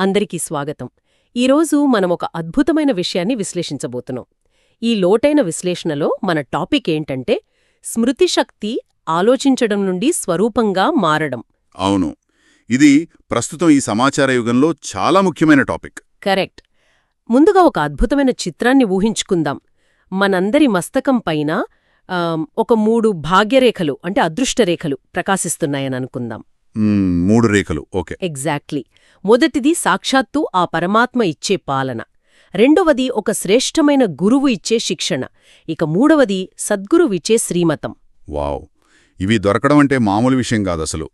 అందరికీ స్వాగతం. ఈరోజు మనం ఒక అద్భుతమైన విషయాన్ని విశ్లేషించబోతున్నాం. ఈ లోతైన విశ్లేషణలో మన టాపిక్ ఏంటంటే స్మృతిశక్తి ఆలోచించడం నుండి స్వరూపంగా మారడం. అవును, ఇది ప్రస్తుతం ఈ సమాచార యుగంలో చాలా ముఖ్యమైన టాపిక్. కరెక్ట్. ముందుగా ఒక అద్భుతమైన చిత్రాన్ని ఊహించుకుందాం. మనందరి మస్తకం పైన ఒక 3 భాగ్యరేఖలు అంటే అదృష్టరేఖలు ప్రకాశిస్తున్నాయని అనుకుందాం. 3 రేఖలు, ఓకే. ఎగ్జాక్ట్లీ. మొదటిది సాక్షాత్తు ఆ పరమాత్మ ఇచ్చే పాలన, రెండవది ఒక శ్రేష్టమైన గురువు ఇచ్చే శిక్షణ, ఇక మూడవది సద్గురువిచ్చే శ్రీమతం. వావ్, ఇవి దొరకడం అంటే మామూలు విషయం కాదసలు.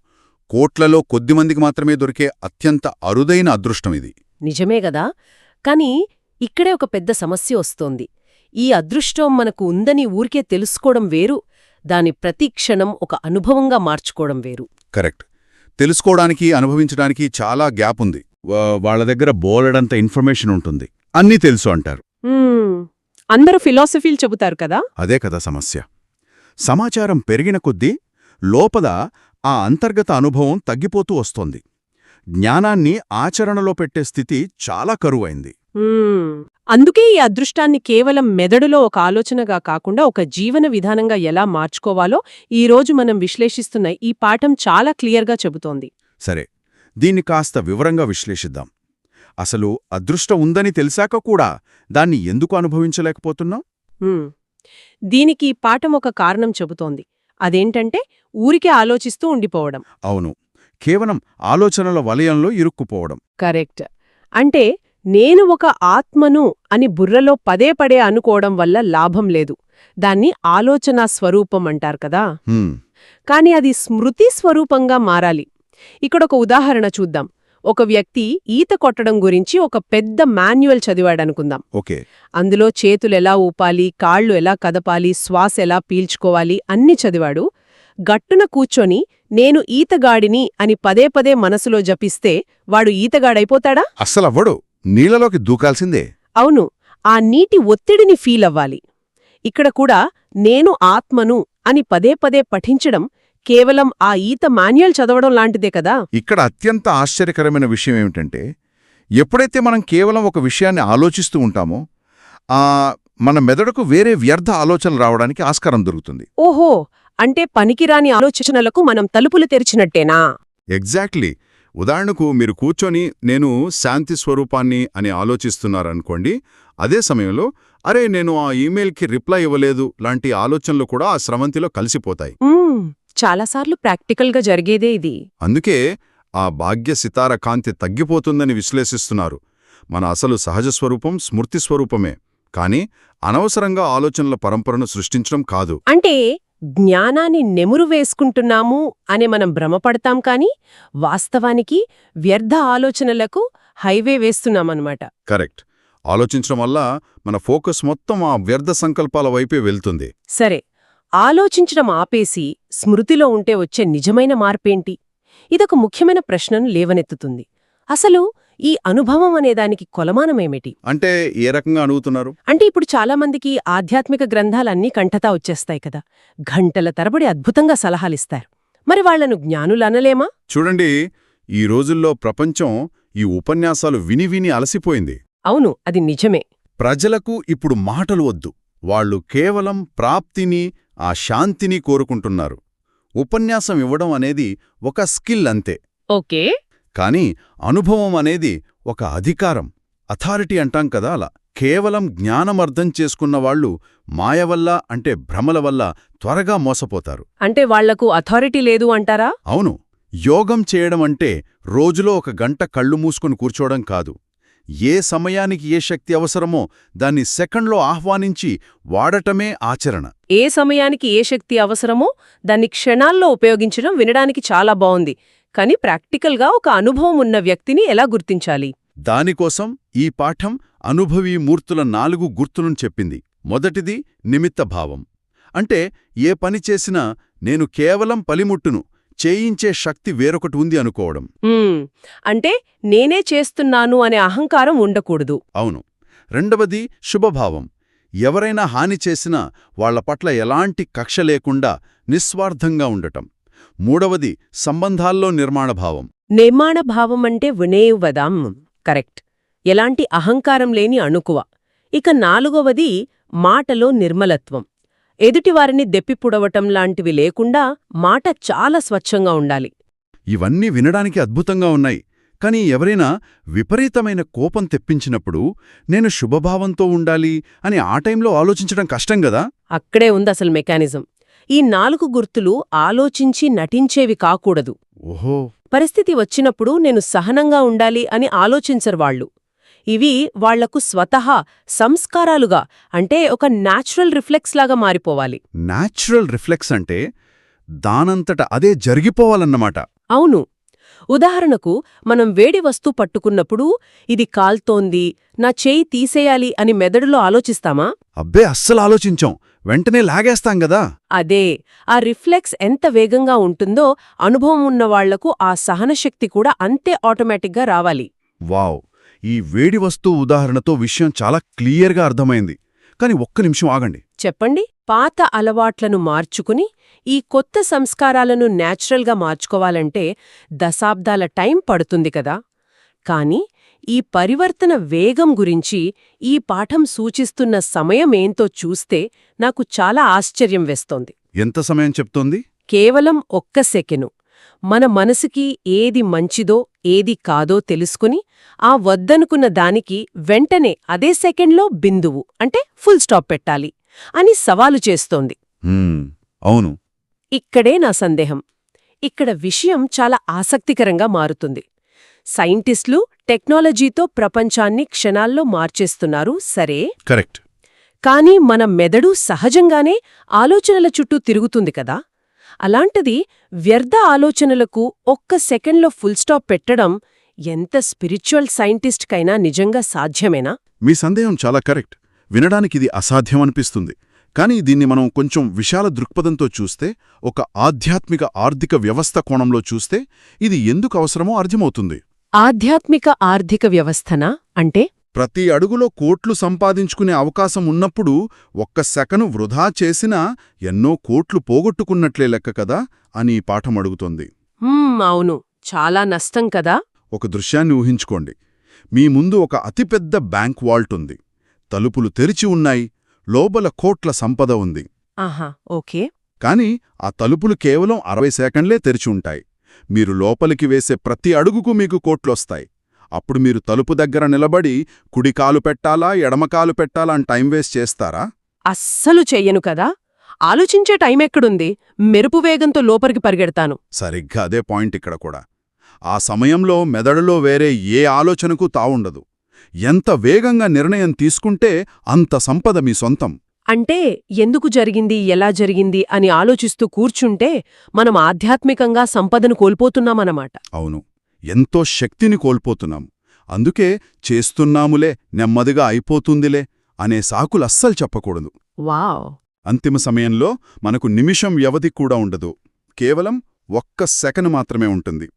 కోట్లలో కొద్దిమందికి మాత్రమే దొరికే అత్యంత అరుదైన అదృష్టం ఇది. నిజమే గదా. కాని ఇక్కడే ఒక పెద్ద సమస్య వస్తోంది. ఈ అదృష్టం మనకు ఉందని ఊరికే తెలుసుకోవడం వేరు, దాని ప్రతి క్షణం ఒక అనుభవంగా మార్చుకోవడం వేరు. కరెక్ట్. తెలుసుకోవడానికి, అనుభవించడానికి చాలా గ్యాప్ ఉంది. వాళ్ళ దగ్గర బోలెడంత ఇన్ఫర్మేషన్ ఉంటుంది, అన్నీ తెలుసు అంటారు. అందరూ ఫిలాసఫీలు చెబుతారు కదా. అదే కదా సమస్య. సమాచారం పెరిగిన కొద్దీ లోపల ఆ అంతర్గత అనుభవం తగ్గిపోతూ వస్తోంది. జ్ఞానాన్ని ఆచరణలో పెట్టే స్థితి చాలా కరువైంది. అందుకే ఈ అదృష్టాన్ని కేవలం మెదడులో ఒక ఆలోచనగా కాకుండా ఒక జీవన విధానంగా ఎలా మార్చుకోవాలో ఈరోజు మనం విశ్లేషిస్తున్న ఈ పాఠం చాలా క్లియర్గా చెబుతోంది. సరే, దీన్ని కాస్త వివరంగా విశ్లేషిద్దాం. అసలు అదృష్టం ఉందని తెలిసాక కూడా దాన్ని ఎందుకు అనుభవించలేకపోతున్నాం? దీనికి ఈ పాఠం ఒక కారణం చెబుతోంది. అదేంటంటే ఊరికే ఆలోచిస్తూ ఉండిపోవడం. అవును, కేవలం ఆలోచనల వలయంలో ఇరుక్కుపోవడం. కరెక్ట్. అంటే నేను ఒక ఆత్మను అని బుర్రలో పదే పడే అనుకోవడం వల్ల లాభం లేదు. దాన్ని ఆలోచనా స్వరూపం అంటారు కదా. కాని అది స్మృతి స్వరూపంగా మారాలి. ఇక్కడొక ఉదాహరణ చూద్దాం. ఒక వ్యక్తి ఈత కొట్టడం గురించి ఒక పెద్ద మాన్యువల్ చదివాడనుకుందాం. ఓకే. అందులో చేతులెలా ఊపాలి, కాళ్ళు ఎలా కదపాలి, శ్వాస ఎలా పీల్చుకోవాలి అన్ని చదివాడు. గట్టున కూర్చొని నేను ఈతగాడిని అని పదే పదే మనసులో జపిస్తే వాడు ఈతగాడైపోతాడా? అస్సలవ్వడు. నీళ్లలోకి దూకాల్సిందే. అవును, ఆ నీటి ఒత్తిడిని ఫీలవ్వాలి. ఇక్కడ కూడా నేను ఆత్మను అని పదే పదే పఠించడం కేవలం ఆ ఈత మాన్యువల్ చదవడం లాంటిదే కదా. ఇక్కడ అత్యంత ఆశ్చర్యకరమైన విషయం ఏమిటంటే, ఎప్పుడైతే మనం కేవలం ఒక విషయాన్ని ఆలోచిస్తూ ఉంటామో మన మెదడుకు వేరే వ్యర్థ ఆలోచనలు రావడానికి ఆస్కారం దొరుకుతుంది. ఓహో, అంటే పనికిరాని ఆలోచనలకు మనం తలుపులు తెరిచినట్టేనా? ఎగ్జాక్ట్లీ. ఉదాహరణకు మీరు కూర్చొని నేను శాంతి స్వరూపాన్ని అని ఆలోచిస్తున్నారనుకోండి, అదే సమయంలో అరే నేను ఆ ఇమెయిల్కి రిప్లై ఇవ్వలేదు లాంటి ఆలోచనలు కూడా ఆ స్రవంతిలో కలిసిపోతాయి. చాలాసార్లు ప్రాక్టికల్గా జరిగేదే ఇది. అందుకే ఆ భాగ్య సితార కాంతి తగ్గిపోతుందని విశ్లేషిస్తున్నారు. మన అసలు సహజ స్వరూపం స్మృతి స్వరూపమే, కాని అనవసరంగా ఆలోచనల పరంపరను సృష్టించడం కాదు. అంటే జ్ఞానాన్ని నెమురు వేసుకుంటున్నాము అని మనం భ్రమపడతాం, కాని వాస్తవానికి వ్యర్థ ఆలోచనలకు హైవే వేస్తున్నామన్నమాట. కరెక్ట్. ఆలోచించడం వల్ల మన ఫోకస్ మొత్తం ఆ వ్యర్థ సంకల్పాల వైపే వెళ్తుంది. సరే, ఆలోచించడం ఆపేసి స్మృతిలో ఉంటే వచ్చే నిజమైన మార్పేంటి? ఇదొక ముఖ్యమైన ప్రశ్నను లేవనెత్తుతుంది. అసలు ఈ అనుభవం అనేదానికి కొలమానమేమిటి? అంటే ఏ రకంగా అడుగుతున్నారు? అంటే ఇప్పుడు చాలామందికి ఆధ్యాత్మిక గ్రంథాలన్నీ కంఠతా వచ్చేస్తాయి కదా, గంటల తరబడి అద్భుతంగా సలహాలిస్తారు. మరి వాళ్లను జ్ఞానులనలేమా? చూడండి, ఈ రోజుల్లో ప్రపంచం ఈ ఉపన్యాసాలు విని విని అలసిపోయింది. అవును, అది నిజమే. ప్రజలకు ఇప్పుడు మాటలు వద్దు, వాళ్లు కేవలం ప్రాప్తిని, ఆ శాంతిని కోరుకుంటున్నారు. ఉపన్యాసం ఇవ్వడం అనేది ఒక స్కిల్ అంతే. ఓకే. కాని అనుభవం అనేది ఒక అధికారం, అథారిటీ అంటాం కదా. అలా కేవలం జ్ఞానమర్థం చేసుకున్నవాళ్లు మాయ వల్ల అంటే భ్రమల వల్ల త్వరగా మోసపోతారు. అంటే వాళ్లకు అథారిటీ లేదు అంటారా? అవును. యోగం చేయడం అంటే రోజులో 1 గంట కళ్ళు మూసుకుని కూర్చోవడం కాదు. ఏ సమయానికి ఏ శక్తి అవసరమో దాన్ని సెకండ్లో ఆహ్వానించి వాడటమే ఆచరణ. ఏ సమయానికి ఏ శక్తి అవసరమో దాన్ని క్షణాల్లో ఉపయోగించడం వినడానికి చాలా బావుంది. కాని ప్రాక్టికల్గా ఒక అనుభవం ఉన్న వ్యక్తిని ఎలా గుర్తించాలి? దానికోసం ఈ పాఠం అనుభవీ మూర్తుల 4 గుర్తులను చెప్పింది. మొదటిది నిమిత్తభావం. అంటే ఏ పని చేసినా నేను కేవలం పలిముట్టును, చేయించే శక్తి వేరొకటి ఉంది అనుకోవడం. అంటే నేనే చేస్తున్నాను అనే అహంకారం ఉండకూడదు. అవును. రెండవది శుభభావం. ఎవరైనా హాని చేసినా వాళ్ల పట్ల ఎలాంటి కక్ష లేకుండా నిస్వార్థంగా ఉండటం. మూడవది సంబంధాల్లో నిర్మాణభావం. నిర్మాణభావం అంటే వినేయువదాం. కరెక్ట్. ఎలాంటి అహంకారం లేని అణుకువ. ఇక 4వది మాటలో నిర్మలత్వం. ఎదుటివారిని దెప్పిపుడవటం లాంటివి లేకుండా మాట చాలా స్వచ్ఛంగా ఉండాలి. ఇవన్నీ వినడానికి అద్భుతంగా ఉన్నాయి. కానీ ఎవరైనా విపరీతమైన కోపం తెప్పించినప్పుడు నేను శుభభావంతో ఉండాలి అని ఆ టైంలో ఆలోచించడం కష్టం గదా? అక్కడే ఉందసలు మెకానిజం. ఈ 4 గుర్తులు ఆలోచించి నటించేవి కాకూడదు. ఓహో. పరిస్థితి వచ్చినప్పుడు నేను సహనంగా ఉండాలి అని ఆలోచించరు వాళ్ళు. ఇవి వాళ్లకు స్వతహా సంస్కారాలుగా, అంటే ఒక న్యాచురల్ రిఫ్లెక్స్ లాగా మారిపోవాలి. న్యాచురల్ రిఫ్లెక్స్ అంటే దానంతట అదే జరిగిపోవాలన్నమాట. అవును. ఉదాహరణకు మనం వేడి వస్తువు పట్టుకున్నప్పుడు ఇది కాల్తోంది, నా చేయి తీసేయాలి అని మెదడులో ఆలోచిస్తామా? అబ్బే, అస్సలు ఆలోచించాం. వెంటనే లాగేస్తాం గదా. అదే, ఆ రిఫ్లెక్స్ ఎంత వేగంగా ఉంటుందో అనుభవం ఉన్నవాళ్లకు ఆ సహనశక్తి కూడా అంతే ఆటోమేటిక్గా రావాలి. వావ్! ఈ వేడి వస్తువు ఉదాహరణతో విషయం చాలా క్లియర్గా అర్థమైంది. కాని ఒక్క నిమిషం ఆగండి. చెప్పండి. పాత అలవాట్లను మార్చుకుని ఈ కొత్త సంస్కారాలను న్యాచురల్గా మార్చుకోవాలంటే దశాబ్దాల టైం పడుతుంది కదా. కాని ఈ పరివర్తన వేగం గురించి ఈ పాఠం సూచిస్తున్న సమయమేంతో చూస్తే నాకు చాలా ఆశ్చర్యం వేస్తోంది. ఎంత సమయం చెప్తోంది? కేవలం 1 సెకను. మన మనసుకి ఏది మంచిదో ఏది కాదో తెలుసుకుని ఆ వద్దనుకున్న దానికి వెంటనే అదే సెకండ్లో బిందువు, అంటే ఫుల్ స్టాప్ పెట్టాలి అని సవాలు చేస్తోంది. అవును. ఇక్కడే నా సందేహం. ఇక్కడ విషయం చాలా ఆసక్తికరంగా మారుతుంది. సైంటిస్టులు టెక్నాలజీతో ప్రపంచాన్ని క్షణాల్లో మార్చేస్తున్నారు, సరే. కరెక్ట్. కానీ మన మెదడు సహజంగానే ఆలోచనల చుట్టూ తిరుగుతుంది కదా. అలాంటిది వ్యర్థ ఆలోచనలకు 1 సెకండ్లో ఫుల్ స్టాప్ పెట్టడం ఎంత స్పిరిచువల్ సైంటిస్ట్కైనా నిజంగా సాధ్యమేనా? మీ సందేహం చాలా కరెక్ట్. వినడానికిది అసాధ్యమనిపిస్తుంది. కానీ దీన్ని మనం కొంచెం విశాల దృక్పథంతో చూస్తే, ఒక ఆధ్యాత్మిక ఆర్థిక వ్యవస్థ కోణంలో చూస్తే ఇది ఎందుకు అవసరమో అర్థమవుతుంది. ఆధ్యాత్మిక ఆర్థిక వ్యవస్థనా అంటే? ప్రతి అడుగులో కోట్లు సంపాదించుకునే అవకాశం ఉన్నప్పుడు 1 సెకను వృధా చేసినా ఎన్నో కోట్లు పోగొట్టుకున్నట్లే లెక్క కదా అని ఈ పాఠం అడుగుతోంది. అవును, చాలా నష్టం కదా. ఒక దృశ్యాన్ని ఊహించుకోండి. మీ ముందు ఒక అతిపెద్ద బ్యాంక్ వాల్ట్ ఉంది. తలుపులు తెరిచి ఉన్నాయి. లోపల కోట్ల సంపద ఉంది. ఆహా, ఓకే. కాని ఆ తలుపులు కేవలం 60 సెకండ్లే తెరిచి ఉంటాయి. మీరు లోపలికి వేసే ప్రతి అడుగుకు మీకు కోట్లొస్తాయి. అప్పుడు మీరు తలుపు దగ్గర నిలబడి కుడికాలు పెట్టాలా ఎడమకాలు పెట్టాలా అని టైం వేస్ట్ చేస్తారా? అస్సలు చెయ్యను కదా. ఆలోచించే టైమెక్కడుంది? మెరుపు వేగంతో లోపలికి పరిగెడతాను. సరిగ్గా అదే పాయింట్ ఇక్కడ కూడా. ఆ సమయంలో మెదడులో వేరే ఏ ఆలోచనకు తావుండదు. ఎంత వేగంగా నిర్ణయం తీసుకుంటే అంత సంపద మీ సొంతం. అంటే ఎందుకు జరిగింది, ఎలా జరిగింది అని ఆలోచిస్తూ కూర్చుంటే మనం ఆధ్యాత్మికంగా సంపదను కోల్పోతున్నామన్నమాట. అవును, ఎంతో శక్తిని కోల్పోతున్నాం. అందుకే చేస్తున్నాములే, నెమ్మదిగా అయిపోతుందిలే అనే సాకులస్సలు చెప్పకూడదు. వావ్! అంతిమ సమయంలో మనకు నిమిషం వ్యవధి కూడా ఉండదు. కేవలం 1 సెకను మాత్రమే ఉంటుంది.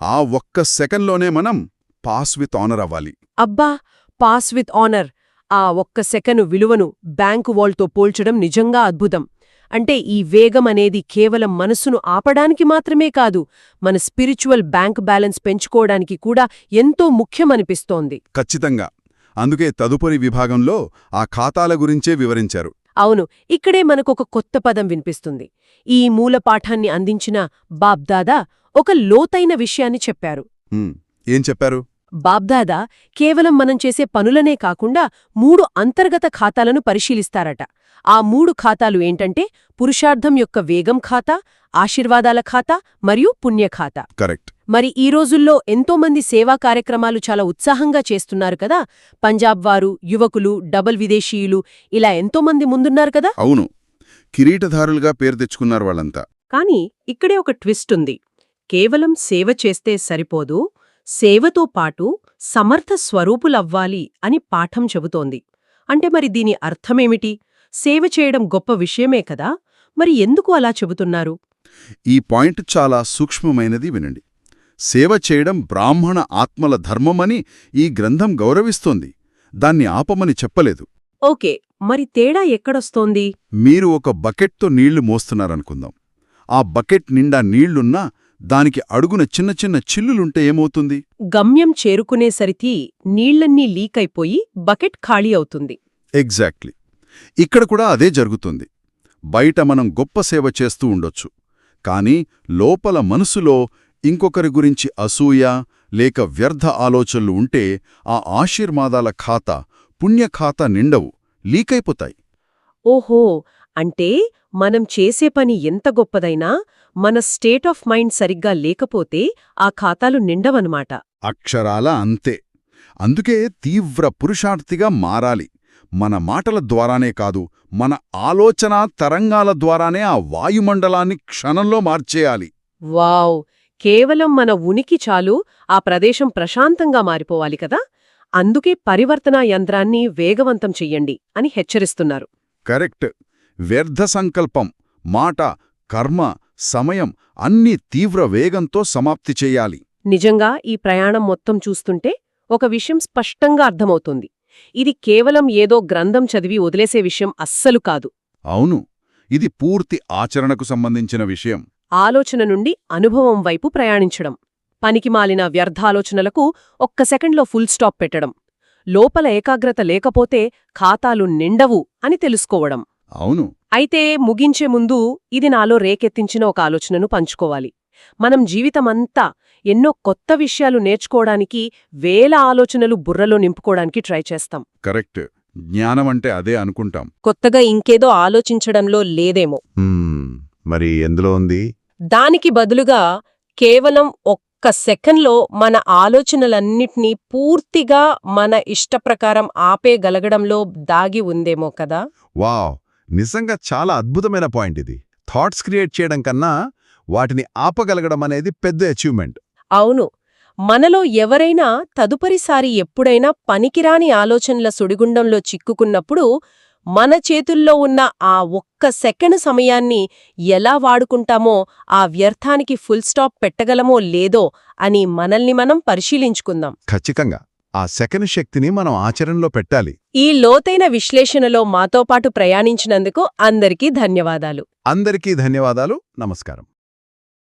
ఆ 1 సెకన్లోనే మనం పాస్ విత్ ఆనర్ అవ్వాలి. అబ్బా, పాస్ విత్ ఆనర్! ఆ 1 సెకను విలువను బ్యాంకు వాల్తో పోల్చడం నిజంగా అద్భుతం. అంటే ఈ వేగం అనేది కేవలం మనసును ఆపడానికి మాత్రమే కాదు, మన స్పిరిచువల్ బ్యాంక్ బ్యాలెన్స్ పెంచుకోవడానికి కూడా ఎంతో ముఖ్యమనిపిస్తోంది. ఖచ్చితంగా. అందుకే తదుపరి విభాగంలో ఆ ఖాతాల గురించే వివరించారు. అవును, ఇక్కడే మనకొక కొత్త పదం వినిపిస్తుంది. ఈ మూలపాఠాన్ని అందించిన బాబ్దాదా ఒక లోతైన విషయాన్ని చెప్పారు. ఏం చెప్పారు? బాబ్దాదా కేవలం మనం చేసే పనులనే కాకుండా 3 అంతర్గత ఖాతాలను పరిశీలిస్తారట. ఆ 3 ఖాతాలు ఏంటంటే పురుషార్థం యొక్క వేగం ఖాతా, ఆశీర్వాదాల ఖాతా మరియు పుణ్యఖాతా. కరెక్ట్. మరి ఈ రోజుల్లో ఎంతోమంది సేవా కార్యక్రమాలు చాలా ఉత్సాహంగా చేస్తున్నారు కదా. పంజాబ్ వారు, యువకులు, డబల్ విదేశీయులు, ఇలా ఎంతోమంది ముందున్నారు కదా. అవును, కిరీటధారులుగా పేరు తెచ్చుకున్నారు వాళ్ళంతా. కానీ ఇక్కడే ఒక ట్విస్ట్ ఉంది. కేవలం సేవ చేస్తే సరిపోదు, సేవతో పాటు సమర్థ స్వరూపులవ్వాలి అని పాఠం చెబుతోంది. అంటే మరి దీని అర్థమేమిటి? సేవ చేయడం గొప్ప విషయమే కదా, మరి ఎందుకు అలా చెబుతున్నారు? ఈ పాయింట్ చాలా సూక్ష్మమైనది, వినండి. సేవ చేయడం బ్రాహ్మణ ఆత్మల ధర్మమని ఈ గ్రంథం గౌరవిస్తోంది. దాన్ని ఆపమని చెప్పలేదు. ఓకే, మరి తేడా ఎక్కడొస్తోంది? మీరు ఒక బకెట్తో నీళ్లు మోస్తున్నారనుకుందాం. ఆ బకెట్ నిండా నీళ్లున్నా దానికి అడుగున చిన్న చిన్న చిల్లులుంటే ఏమవుతుంది? గమ్యం చేరుకునేసరికి నీళ్లన్నీ లీకైపోయి బకెట్ ఖాళీ అవుతుంది. ఎగ్జాక్ట్లీ. ఇక్కడ కూడా అదే జరుగుతుంది. బయట మనం గొప్ప సేవ చేస్తూ ఉండొచ్చు, కానీ లోపల మనసులో ఇంకొకరి గురించి అసూయ లేక వ్యర్థ ఆలోచనలు ఉంటే ఆ ఆశీర్వాదాల ఖాతా, పుణ్యఖాతా నిండవు, లీకైపోతాయి. ఓహో, అంటే మనం చేసే పని ఎంత గొప్పదైనా మన స్టేట్ ఆఫ్ మైండ్ సరిగ్గా లేకపోతే ఆ ఖాతాలు నిండవన్నమాట. అక్షరాల అంతే. అందుకే తీవ్ర పురుషార్థిగా మారాలి. మన మాటల ద్వారానే కాదు, మన ఆలోచనా తరంగాల ద్వారానే ఆ వాయుమండలాన్ని క్షణంలో మార్చేయాలి. వావ్! కేవలం మన ఉనికి చాలు ఆ ప్రదేశం ప్రశాంతంగా మారిపోవాలి కదా. అందుకే పరివర్తనా యంత్రాన్ని వేగవంతం చెయ్యండి అని హెచ్చరిస్తున్నారు. కరెక్ట్. వ్యర్థ సంకల్పం, మాట, కర్మ, సమయం అన్నీ తీవ్ర వేగంతో సమాప్తి చెయ్యాలి. నిజంగా ఈ ప్రయాణం మొత్తం చూస్తుంటే ఒక విషయం స్పష్టంగా అర్థమవుతుంది. ఇది కేవలం ఏదో గ్రంథం చదివి వదిలేసే విషయం అస్సలు కాదు. అవును, ఇది పూర్తి ఆచరణకు సంబంధించిన విషయం. ఆలోచన నుండి అనుభవం వైపు ప్రయాణించడం, పనికిమాలిన వ్యర్థాలోచనలకు ఒక్క సెకండ్లో ఫుల్ స్టాప్ పెట్టడం, లోపల ఏకాగ్రత లేకపోతే ఖాతాలు నిండవు అని తెలుసుకోవడం. అవును. అయితే ముగించే ముందు ఇది నాలో రేకెత్తించిన ఒక ఆలోచనను పంచుకోవాలి. మనం జీవితమంతా ఎన్నో కొత్త విషయాలు నేర్చుకోవడానికి వేల ఆలోచనలు బుర్రలో నింపుకోవడానికి ట్రై చేస్తాం. కరెక్ట్. జ్ఞానమంటే అదే అనుకుంటాం. కొత్తగా ఇంకేదో ఆలోచించడంలో లేదేమో. మరి ఎందులో ఉంది? దానికి బదులుగా కేవలం ఒక్క సెకండ్లో మన ఆలోచనలన్నిటినీ పూర్తిగా మన ఇష్టప్రకారం ఆపేగలగడంలో దాగి ఉందేమో కదా. వావ్! నిజంగా చాలా అద్భుతమైన పాయింట్ ఇది. థాట్స్ క్రియేట్ చేయడం కన్నా వాటిని ఆపగలగడం అనేది పెద్ద అచీవ్మెంట్. అవును, మనలో ఎవరైనా తదుపరిసారి ఎప్పుడైనా పనికిరాని ఆలోచనల సుడిగుండంలో చిక్కుకున్నప్పుడు మన చేతుల్లో ఉన్న ఆ ఒక్క సెకండ్ సమయాన్ని ఎలా వాడుకుంటామో, ఆ వ్యర్థానికి ఫుల్ స్టాప్ పెట్టగలమో లేదో అని మనల్ని మనం పరిశీలించుకుందాం. ఖచ్చితంగా ఆ సెకండ్ శక్తిని మనం ఆచరణలో పెట్టాలి. ఈ లోతైన విశ్లేషణలో మాతో పాటు ప్రయాణించినందుకు అందరికీ ధన్యవాదాలు. అందరికీ ధన్యవాదాలు. నమస్కారం.